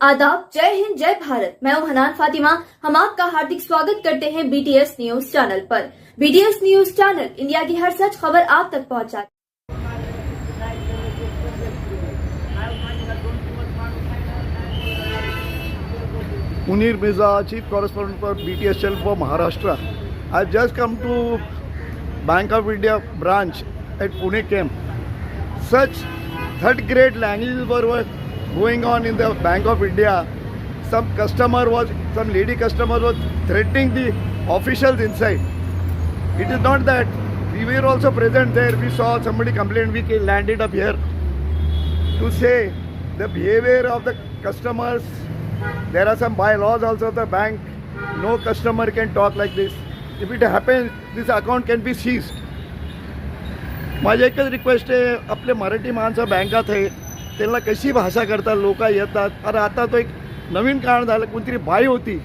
आदाब, जय हिंद, जय भारत। मैं हूं हनान फातिमा। हम आपका हार्दिक स्वागत करते हैं बीटीएस न्यूज चैनल पर। बीटीएस न्यूज चैनल इंडिया की हर सच खबर आप तक पहुंचाता है। Munir Mirza, Chief Correspondent for BTS Channel for Maharashtra. I just come to Bank of India branch at Pune camp. Such third-grade languages were going on in the Bank of India. Some lady customer was threatening the officials inside. It is not that. We were also present there. We saw somebody complain. We landed up here to say the behavior of the customers. There are some bylaws also of the bank. No customer can talk like this. If it happens, this account can be seized. माझी एकच request आहे, आपले मराठी माणसं बँकात आहे, त्यांना कशी भाषा करतात, लोक येतात. अरे आता तो एक नवीन कारण झालं, कोणतरी बाई होती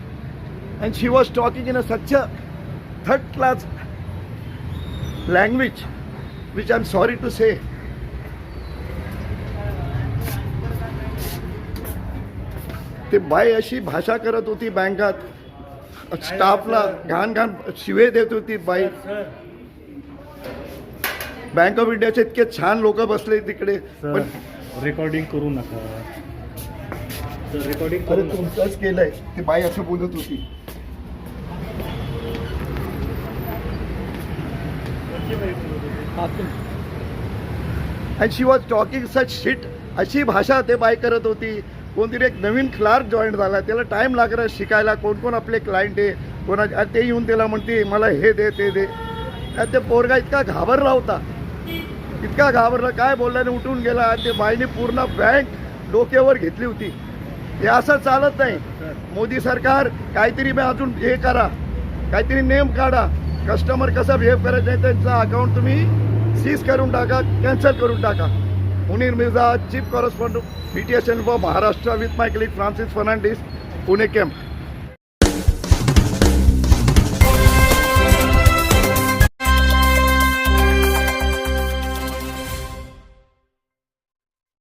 and she was talking in a such third class language which I am sorry to say. ते बाई अशी भाषा करत होती बँकात, स्टाफला घाण घाण शिवे देत होती बाई. बँक ऑफ इंडियाचे इतके छान लोक बसले तिकडे, पण रेकॉर्डिंग करू नका. रेकॉर्डिंग अरे तुमचंच केलंय. ती बाई असं बोलत होती. And she was talking such shit. अशी भाषा ते बाई करत होती. कोणतरी एक नवीन क्लार्क जॉईन झाला, त्याला टाईम लागला शिकायला कोण कोण आपले क्लायंट आहे, कोणा ते येऊन त्याला म्हणते मला हे दे ते दे. आणि ते पोरगा इतका घाबरला होता, इतका घाबरला, काय बोलल्याने उठून गेला. आणि ते बाईने पूर्ण बँक डोक्यावर घेतली होती. हे असं चालत नाही. मोदी सरकार काहीतरी अजून हे करा, काहीतरी नेम काढा. कस्टमर कसा बिहेव करायचं नाही, त्यांचा अकाउंट तुम्ही सीज करून टाका, कॅन्सल करून टाका. Munir Mirza, chief correspondent BTS Channel for Maharashtra with my colleague Francis Fernandez, Pune camp.